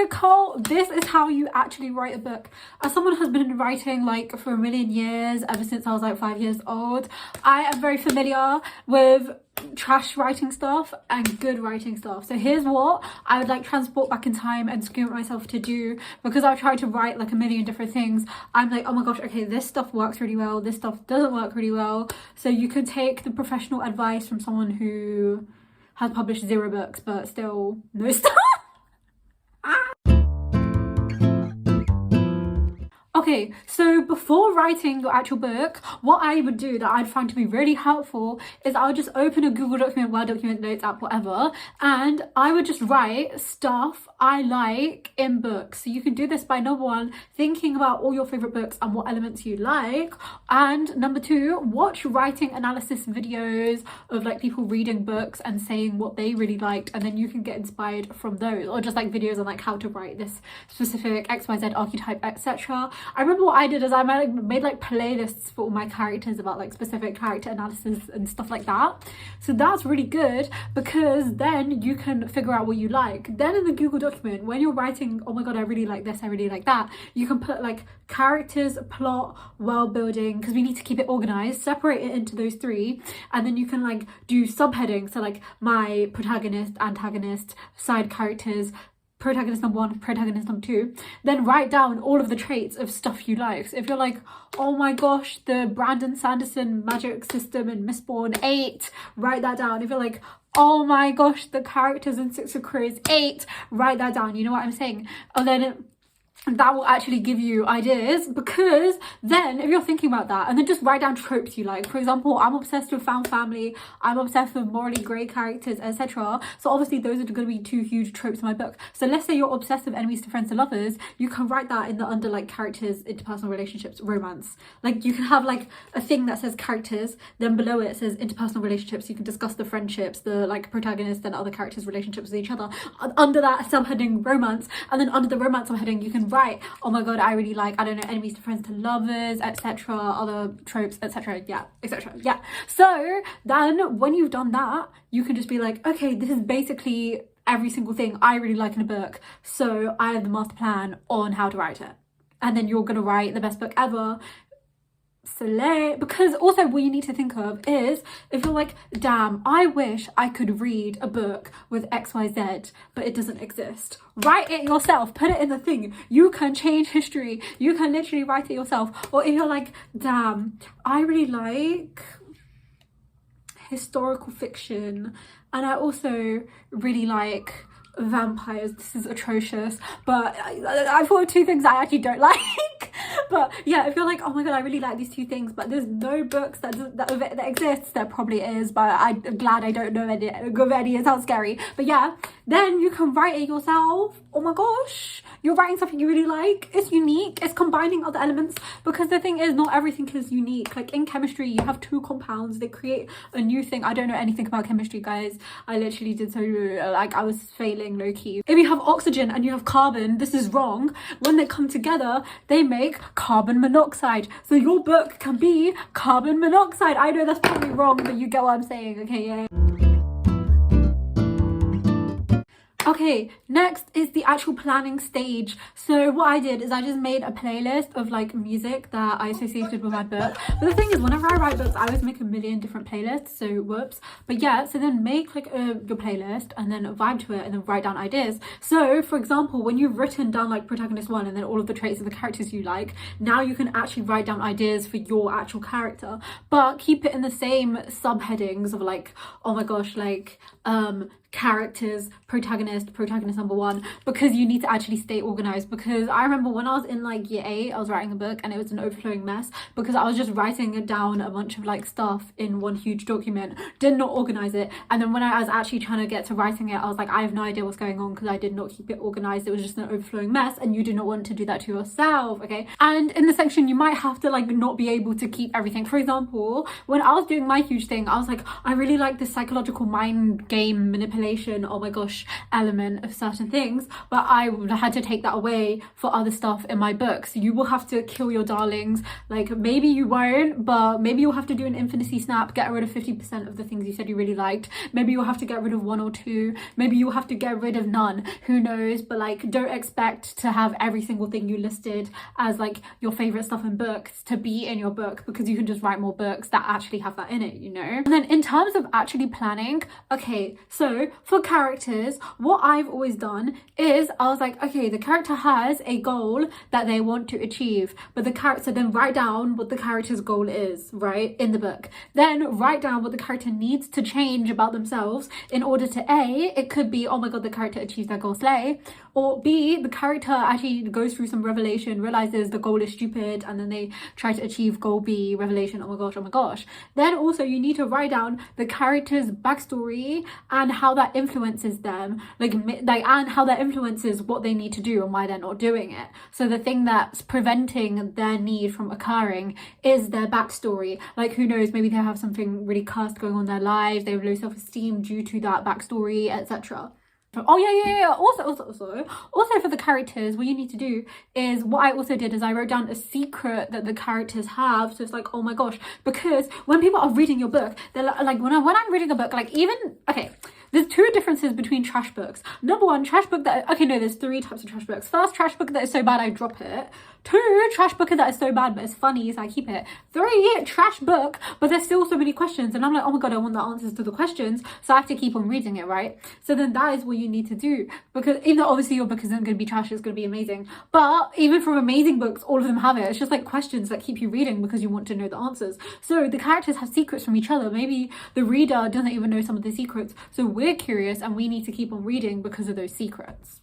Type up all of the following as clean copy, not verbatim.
Nicole, this is how you actually write a book. As someone who's been writing like for a million years, ever since I was like 5 years old, I am very familiar with trash writing stuff and good writing stuff. So here's what I would like transport back in time and scream at myself to do, because I've tried to write like a million different things. I'm like, oh my gosh, okay, this stuff works really well, this stuff doesn't work really well. So you can take the professional advice from someone who has published 0 books but still knows stuff. Okay, so before writing your actual book, what I would do that I'd find to be really helpful is I would just open a Google document, Word document, Notes app, whatever, and I would just write stuff I like in books. So you can do this by number 1, thinking about all your favorite books and what elements you like, and number 2, watch writing analysis videos of like people reading books and saying what they really liked, and then you can get inspired from those, or just like videos on like how to write this specific XYZ archetype, etc. I remember what I did is I made like playlists for all my characters about like specific character analysis and stuff like that. So that's really good, because then you can figure out what you like. Then in the Google document, when you're writing, oh my god, I really like this, I really like that, you can put like characters, plot, world building, because we need to keep it organized, separate it into those 3, and then you can like do subheadings. So like my protagonist, antagonist, side characters, protagonist number 1, protagonist number 2, then write down all of the traits of stuff you like. So if you're like, oh my gosh, the Brandon Sanderson magic system in Mistborn 8, write that down. If you're like, oh my gosh, the characters in Six of Crows 8, write that down. You know what I'm saying? And then that will actually give you ideas, because then if you're thinking about that, and then just write down tropes you like. For example, I'm obsessed with found family, I'm obsessed with morally grey characters, etc. So obviously those are going to be 2 huge tropes in my book. So let's say you're obsessed with enemies to friends to lovers, you can write that in the under like characters, interpersonal relationships, romance. Like you can have like a thing that says characters, then below it says interpersonal relationships. You can discuss the friendships, the like protagonist and other characters' relationships with each other. Under that subheading romance, and then under the romance subheading you can write, oh my god, I really like, I don't know, enemies to friends to lovers, etc., other tropes, etc. Yeah, etc. Yeah. So then when you've done that, you can just be like, okay, this is basically every single thing I really like in a book, so I have the master plan on how to write it. And then you're gonna write the best book ever. Slay. Because also what you need to think of is, if you're like, damn, I wish I could read a book with XYZ but it doesn't exist, write it yourself, put it in the thing. You can change history, you can literally write it yourself. Or if you're like, damn, I really like historical fiction and I also really like vampires, this is atrocious, but I thought of 2 things I actually don't like. But yeah, if you're like, oh my god, I really like these 2 things, but there's no books that exists, there probably is, but I'm glad I don't know any of any. It sounds scary, but yeah, then you can write it yourself. Oh my gosh, you're writing something you really like, it's unique, it's combining other elements, because the thing is, not everything is unique. Like in chemistry, you have 2 compounds, they create a new thing. I don't know anything about chemistry, guys. I literally did so like I was failing low-key. If you have oxygen and you have carbon, this is wrong. When they come together, they make carbon monoxide. So your book can be carbon monoxide. I know that's probably wrong, but you get what I'm saying. Okay, yeah. Okay, next is the actual planning stage. So what I did is I just made a playlist of like music that I associated with my book. But the thing is, whenever I write books, I always make a million different playlists, so whoops. But yeah, so then make like your playlist and then vibe to it and then write down ideas. So for example, when you've written down like protagonist 1 and then all of the traits of the characters you like, now you can actually write down ideas for your actual character, but keep it in the same subheadings of like, oh my gosh, like characters, protagonist number 1, because you need to actually stay organized. Because I remember when I was in like year 8, I was writing a book and it was an overflowing mess, because I was just writing it down a bunch of like stuff in one huge document, did not organize it, and then when I was actually trying to get to writing it, I was like, I have no idea what's going on because I did not keep it organized. It was just an overflowing mess, and you do not want to do that to yourself, okay? And in the section, you might have to like not be able to keep everything. For example, when I was doing my huge thing, I was like, I really like this psychological mind game manipulation, oh my gosh, element of certain things, but I had to take that away for other stuff in my books. You will have to kill your darlings. Like, maybe you won't, but maybe you'll have to do an infinity snap, get rid of 50% of the things you said you really liked. Maybe you'll have to get rid of 1 or 2. Maybe you'll have to get rid of none. Who knows? But like, don't expect to have every single thing you listed as like your favorite stuff in books to be in your book, because you can just write more books that actually have that in it, you know? And then in terms of actually planning, okay, so for characters, what I've always done is I was like, okay, the character has a goal that they want to achieve, but the character, then write down what the character's goal is, right, in the book. Then write down what the character needs to change about themselves in order to A, it could be, oh my god, the character achieves their goal, slay, or B, the character actually goes through some revelation, realizes the goal is stupid, and then they try to achieve goal B, revelation, oh my gosh, oh my gosh. Then also you need to write down the character's backstory and how that influences them, like and how that influences what they need to do and why they're not doing it. So the thing that's preventing their need from occurring is their backstory. Like, who knows, maybe they have something really cursed going on in their lives, they have low self-esteem due to that backstory, etc. Oh yeah. Also for the characters, what you need to do is, what I also did is I wrote down a secret that the characters have. So it's like, oh my gosh, because when people are reading your book, they're like, when I'm reading a book, like, even, okay, there's 2 differences between trash books. Number 1, trash book that, okay, no, there's 3 types of trash books. First, trash book that is so bad I drop it. 2, trash book that is so bad but it's funny so I keep it. 3, trash book but there's still so many questions and I'm like, oh my god, I want the answers to the questions, so I have to keep on reading it, right? So then that is what you need to do, because even though obviously your book isn't going to be trash, it's going to be amazing, but even from amazing books, all of them have it. It's just like questions that keep you reading because you want to know the answers. So the characters have secrets from each other. Maybe the reader doesn't even know some of the secrets, so we're curious and we need to keep on reading because of those secrets.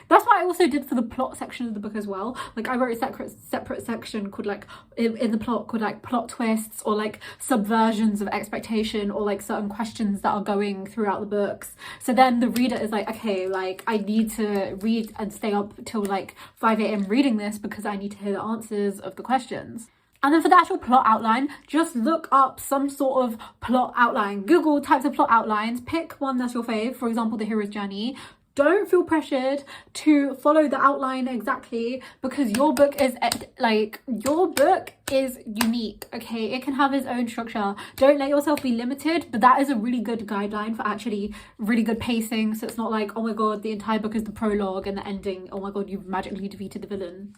That's what I also did for the plot section of the book as well. Like, I wrote a separate section called, like, in the plot, called like plot twists, or like subversions of expectation, or like certain questions that are going throughout the books. So then the reader is like, okay, like, I need to read and stay up till like 5 a.m. reading this because I need to hear the answers of the questions. And then for the actual plot outline, just look up some sort of plot outline. Google types of plot outlines, pick one that's your fave, for example, the hero's journey. Don't feel pressured to follow the outline exactly, because your book is unique, okay? It can have its own structure. Don't let yourself be limited, but that is a really good guideline for actually really good pacing. So it's not like, oh my god, the entire book is the prologue and the ending, oh my god, you've magically defeated the villain.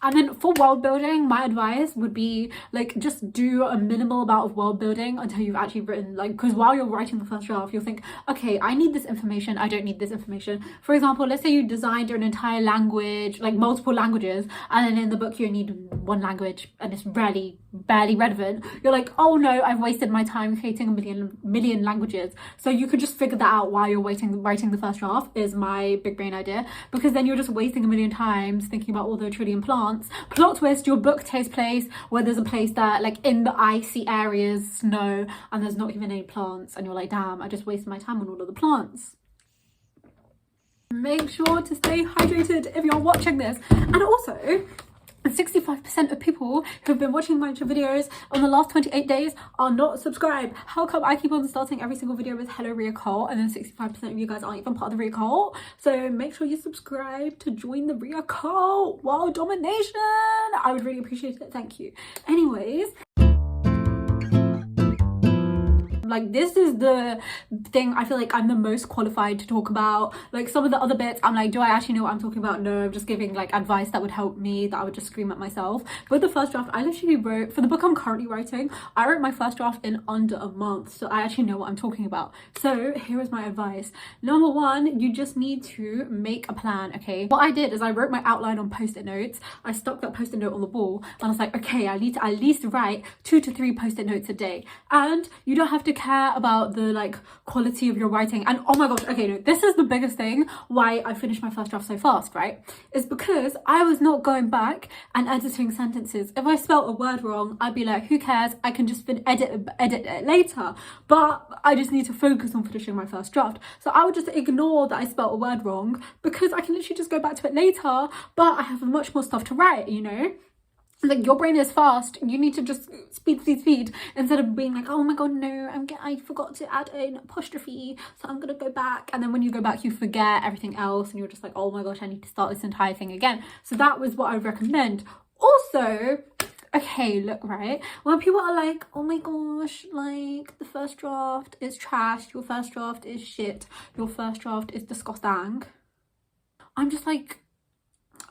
And then for world building, my advice would be, like, just do a minimal amount of world building until you've actually written, like, because while you're writing the first draft, you'll think, okay, I need this information, I don't need this information. For example, let's say you designed an entire language, like multiple languages, and then in the book you only need 1 language and it's barely relevant. You're like, oh no, I've wasted my time creating a million languages. So you could just figure that out while you're writing the first draft, is my big brain idea, because then you're just wasting 1,000,000 times thinking about all the trillion plants. Plot twist, your book takes place where there's a place that, like, in the icy areas, snow, and there's not even any plants, and you're like, damn, I just wasted my time on all of the plants. Make sure to stay hydrated if you're watching this. And also, 65% of people who have been watching my videos on the last 28 days are not subscribed. How come I keep on starting every single video with hello Rhea cult, and then 65% of you guys aren't even part of the Rhea cult? So make sure you subscribe to join the Rhea cult. World domination, I would really appreciate it, thank you. Anyways, like, this is the thing I feel like I'm the most qualified to talk about. Like, some of the other bits, I'm like, do I actually know what I'm talking about? No, I'm just giving, like, advice that would help me, that I would just scream at myself. But the first draft, I literally wrote, for the book I'm currently writing, I wrote my first draft in under a month. So I actually know what I'm talking about. So here is my advice. Number 1, you just need to make a plan, okay? What I did is I wrote my outline on post-it notes. I stuck that post-it note on the wall, and I was like, okay, I need to at least write 2 to 3 post-it notes a day. And you don't have to care about the, like, quality of your writing. And oh my gosh, okay, no, this is the biggest thing why I finished my first draft so fast, right? Is because I was not going back and editing sentences. If I spelt a word wrong, I'd be like, who cares, I can just edit it later. But I just need to focus on finishing my first draft, so I would just ignore that I spelt a word wrong, because I can literally just go back to it later, but I have much more stuff to write, you know? Like, your brain is fast, you need to just speed instead of being like, oh my god, no, I forgot to add an apostrophe, so I'm gonna go back. And then when you go back, you forget everything else and you're just like, oh my gosh, I need to start this entire thing again. So that was what I would recommend. Also, okay, look, right, when people are like, oh my gosh, like, the first draft is trash, your first draft is shit, your first draft is disgusting, I'm just like,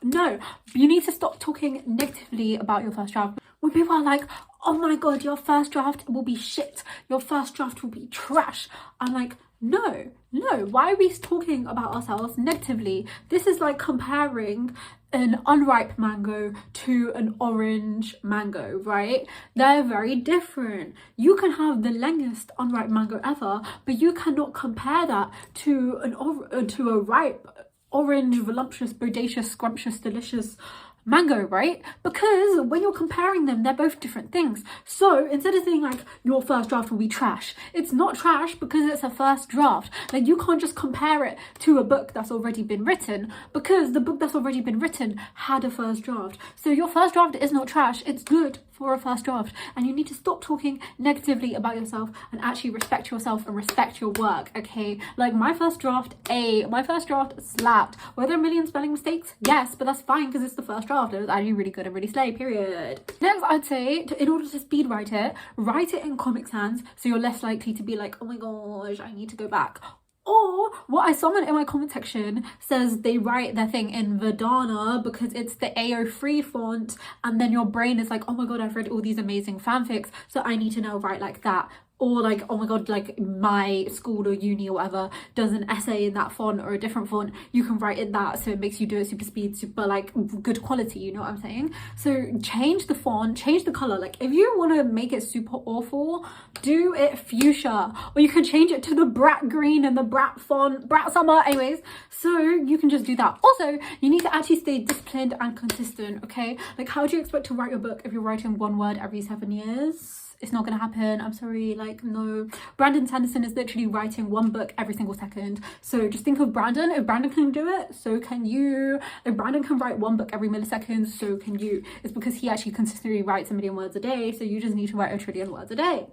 no, you need to stop talking negatively about your first draft. When people are like, oh my god, your first draft will be shit, your first draft will be trash, I'm like, no, why are we talking about ourselves negatively? This is like comparing an unripe mango to an orange mango, right? They're very different. You can have the longest unripe mango ever, but you cannot compare that to a ripe orange, voluptuous, bodacious, scrumptious, delicious mango, right? Because when you're comparing them, they're both different things. So instead of saying like, your first draft will be trash, it's not trash because it's a first draft. Like, you can't just compare it to a book that's already been written, because the book that's already been written had a first draft. So your first draft is not trash, it's good for a first draft. And you need to stop talking negatively about yourself and actually respect yourself and respect your work, okay? Like, my first draft slapped. Were there a million spelling mistakes? Yes, but that's fine because it's the first draft. It was actually really good and really slay, period. Next, I'd say, in order to speed write it in Comic Sans, so you're less likely to be like, oh my gosh, I need to go back. Or what someone in my comment section says, they write their thing in Verdana because it's the AO3 font, and then your brain is like, oh my god, I've read all these amazing fanfics, so I need to now write like that. Or like, oh my god, like my school or uni or whatever does an essay in that font or a different font, you can write in that, so it makes you do it super speed, super like good quality, you know what I'm saying? So change the font, change the color. Like, if you want to make it super awful, do it fuchsia, or you can change it to the brat green and the brat font, brat summer, anyways. So you can just do that. Also, you need to actually stay disciplined and consistent, okay? Like, how do you expect to write your book if you're writing one word every 7 years? It's not gonna happen, I'm sorry, like, no. Brandon Sanderson is literally writing one book every single second. So just think of Brandon. If Brandon can do it, so can you. If Brandon can write one book every millisecond, so can you. It's because he actually consistently writes 1 million words a day, so you just need to write 1 trillion words a day.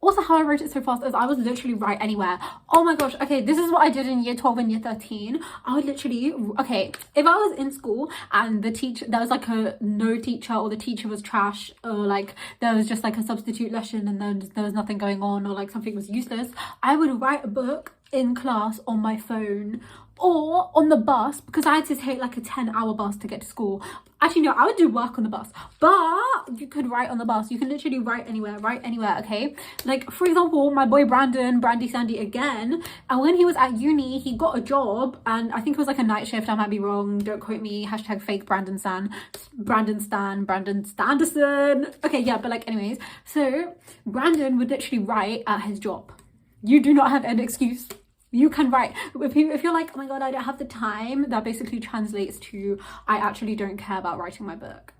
Also, how I wrote it so fast is I was literally write anywhere. Oh my gosh, okay, this is what I did in year 12 and year 13. I would literally, okay, if I was in school and the teacher, there was like no teacher, or the teacher was trash, or like there was just like a substitute lesson and then there was nothing going on, or like something was useless, I would write a book in class on my phone or on the bus, because I had to take like a 10-hour bus to get to school. Actually, no, I would do work on the bus, but you could write on the bus. You can literally write anywhere, okay? Like, for example, my boy Brandy Sandy again, and when he was at uni, he got a job, and I think it was like a night shift, I might be wrong, don't quote me, hashtag fake Brandon Stan, Brandon Standerson. Okay, yeah, but like, anyways, so Brandon would literally write at his job. You do not have an excuse. You can write. If you're like, oh my god, I don't have the time, that basically translates to, I actually don't care about writing my book.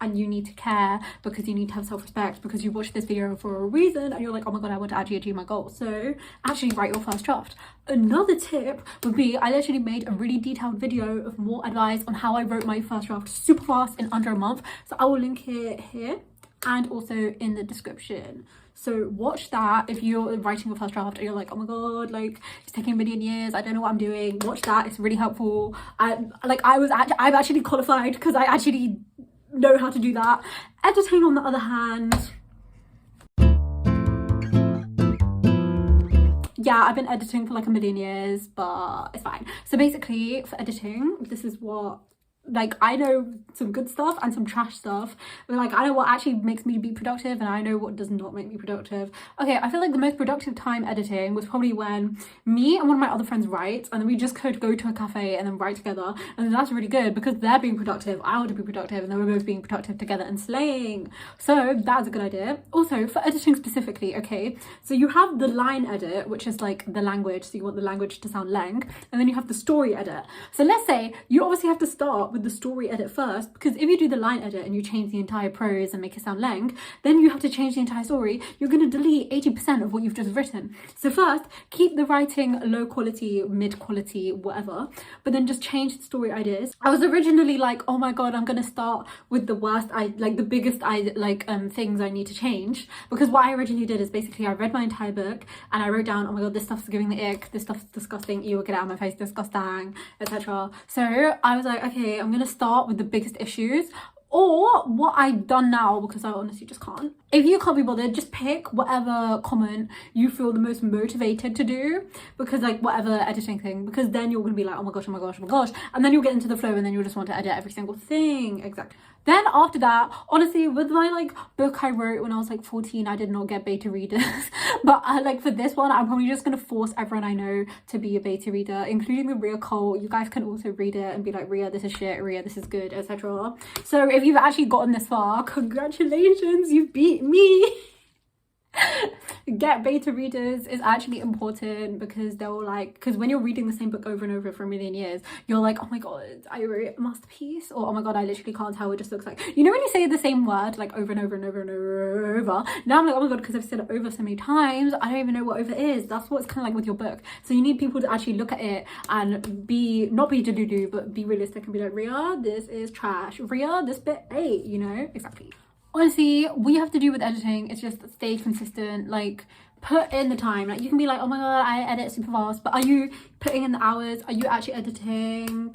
And you need to care, because you need to have self-respect, because you watched this video for a reason and you're like, oh my god, I want to actually achieve my goal. So actually write your first draft. Another tip would be, I literally made a really detailed video of more advice on how I wrote my first draft super fast in under a month. So I will link it here and also in the description. So watch that if you're writing a first draft and you're like, oh my god, like, it's taking 1 million years, I don't know what I'm doing. Watch that, it's really helpful. I'm actually qualified because I actually know how to do that. Editing, on the other hand, yeah, I've been editing for like 1 million years, but it's fine. So basically, for editing, this is what, like, I know some good stuff and some trash stuff, but like, I know what actually makes me be productive and I know what does not make me productive. Okay, I feel like the most productive time editing was probably when me and one of my other friends write, and then we just could go to a cafe and then write together, and then that's really good because they're being productive, I want to be productive, and then we're both being productive together and slaying. So that's a good idea. Also, for editing specifically, okay, so you have the line edit, which is like the language, so you want the language to sound lang, and then you have the story edit. So let's say you obviously have to start with with the story edit first, because if you do the line edit and you change the entire prose and make it sound length, then you have to change the entire story. You're going to delete 80% of what you've just written. So first, keep the writing low quality, mid quality, whatever, but then just change the story ideas. I was originally like, oh my god, I'm going to start with the worst, the biggest things I need to change, because what I originally did is basically I read my entire book and I wrote down, oh my god, this stuff's giving the ick, this stuff's disgusting, ew, get out of my face, disgusting, etc. So I was like, okay, I'm gonna start with the biggest issues. Or what I've done now, because I honestly just can't. If you can't be bothered, just pick whatever comment you feel the most motivated to do, because like whatever editing thing, because then you're gonna be like, oh my gosh, oh my gosh, oh my gosh, and then you'll get into the flow and then you'll just want to edit every single thing. Exactly. Then after that, honestly, with my like book I wrote when I was like 14, I did not get beta readers. But for this one, I'm probably just gonna force everyone I know to be a beta reader, including the Rhea cult. You guys can also read it and be like, Rhea, this is shit, Rhea, this is good, etc. So if you've actually gotten this far, congratulations, you beat me. Get beta readers is actually important, because they'll because when you're reading the same book over and over for a million years, you're like, oh my god, I wrote a masterpiece, or oh my god, I literally can't tell what it just looks like. You know when you say the same word like over and over and over and over, now I'm like, oh my god, because I've said it over so many times, I don't even know what over is. That's what it's kind of like with your book. So you need people to actually look at it and not be delulu, but be realistic and be like, Rhea, this is trash, Rhea, this bit ain't, you know. Exactly. Honestly, what you have to do with editing is just stay consistent, like put in the time. Like you can be like, oh my god, I edit super fast, but are you putting in the hours? Are you actually editing?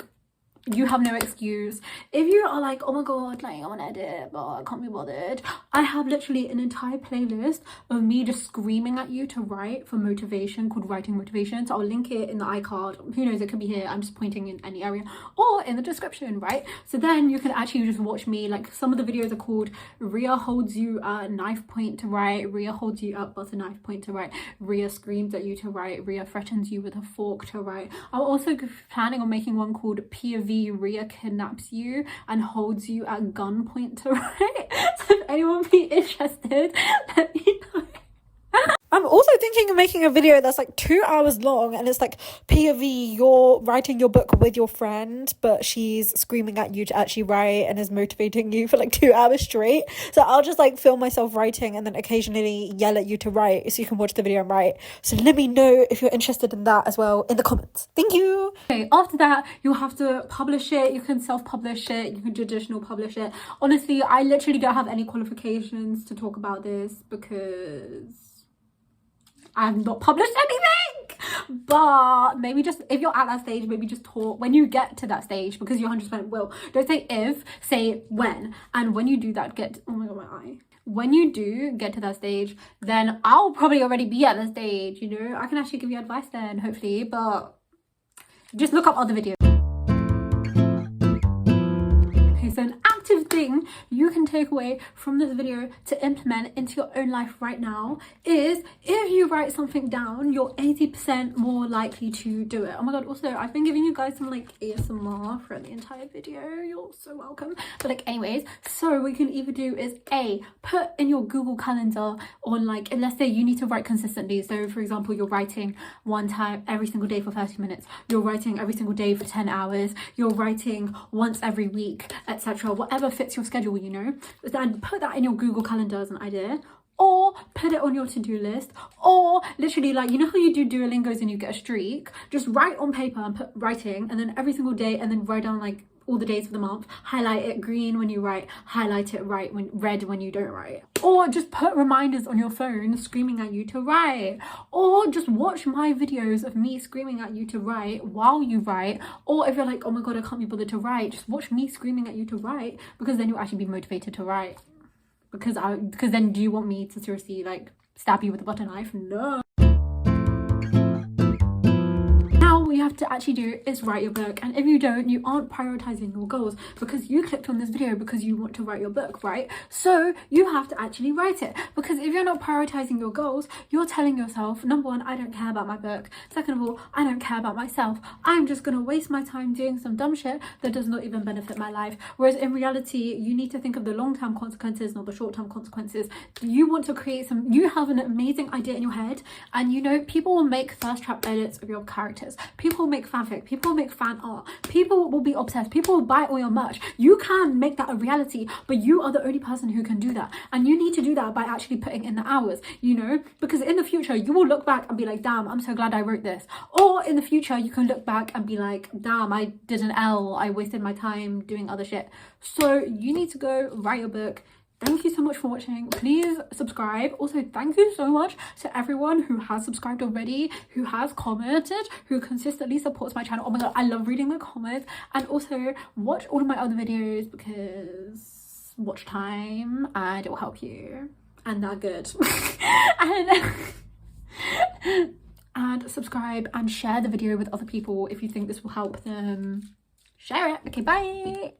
You have no excuse. If you are like, oh my god, like I want to edit but I can't be bothered, I have literally an entire playlist of me just screaming at you to write for motivation, called Writing Motivation. So I'll link it in the iCard. Who knows, it could be here, I'm just pointing in any area, or in the description, right? So then you can actually just watch me. Like some of the videos are called Rhea holds you at knife point to write, Rhea holds you at butter knife point to write, Rhea screams at you to write, Rhea threatens you with a fork to write. I'm also planning on making one called POV Rhea kidnaps you and holds you at gunpoint to write. So if anyone be interested, let me know. I'm also thinking of making a video that's like 2 hours long, and it's like POV, you're writing your book with your friend, but she's screaming at you to actually write and is motivating you for like 2 hours straight. So I'll just like film myself writing and then occasionally yell at you to write so you can watch the video and write. So let me know if you're interested in that as well in the comments. Thank you. Okay, after that, you'll have to publish it. You can self-publish it, you can traditional publish it. Honestly, I literally don't have any qualifications to talk about this because I've not published anything. But maybe just, if you're at that stage, maybe just talk when you get to that stage, because you 100% will. Don't say if, say when. And when you do that, oh my god, my eye. When you do get to that stage, then I'll probably already be at that stage, you know. I can actually give you advice then, hopefully, but just look up other videos. So an active thing you can take away from this video to implement into your own life right now is, if you write something down, you're 80% more likely to do it. Oh my god, also I've been giving you guys some like ASMR for the entire video, you're so welcome. But like anyways, so what you can either do is put in your Google Calendar on like, let's say you need to write consistently. So for example, you're writing one time every single day for 30 minutes, you're writing every single day for 10 hours, you're writing once every week, etc. Whatever fits your schedule, you know. Then put that in your Google Calendar as an idea, or put it on your to-do list, or literally like, you know how you do Duolingos and you get a streak, just write on paper and put writing, and then every single day, and then write down like all the days of the month, highlight it green when you write, highlight it red when you don't write. Or just put reminders on your phone screaming at you to write, or just watch my videos of me screaming at you to write while you write. Or if you're like, oh my god, I can't be bothered to write, just watch me screaming at you to write, because then you'll actually be motivated to write. Because then do you want me to seriously like stab you with a butter knife? No. What you have to actually do is write your book, and if you don't, you aren't prioritizing your goals, because you clicked on this video because you want to write your book, right? So you have to actually write it, because if you're not prioritizing your goals, you're telling yourself, number one, I don't care about my book. Second of all, I don't care about myself. I'm just gonna waste my time doing some dumb shit that does not even benefit my life. Whereas in reality, you need to think of the long-term consequences, not the short-term consequences. You want to create you have an amazing idea in your head, and you know, people will make first draft edits of your characters. People People make fanfic, people make fan art, people will be obsessed, people will buy all your merch. You can make that a reality, but you are the only person who can do that. And you need to do that by actually putting in the hours, you know, because in the future you will look back and be like, damn, I'm so glad I wrote this. Or in the future you can look back and be like, damn, I did an L, I wasted my time doing other shit. So you need to go write your book. Thank you so much for watching. Please subscribe. Also, thank you so much to everyone who has subscribed already, who has commented, who consistently supports my channel. Oh my god, I love reading the comments. And also watch all of my other videos, because watch time and it will help you, and they're good. and subscribe and share the video with other people if you think this will help them. Share it. Okay, bye.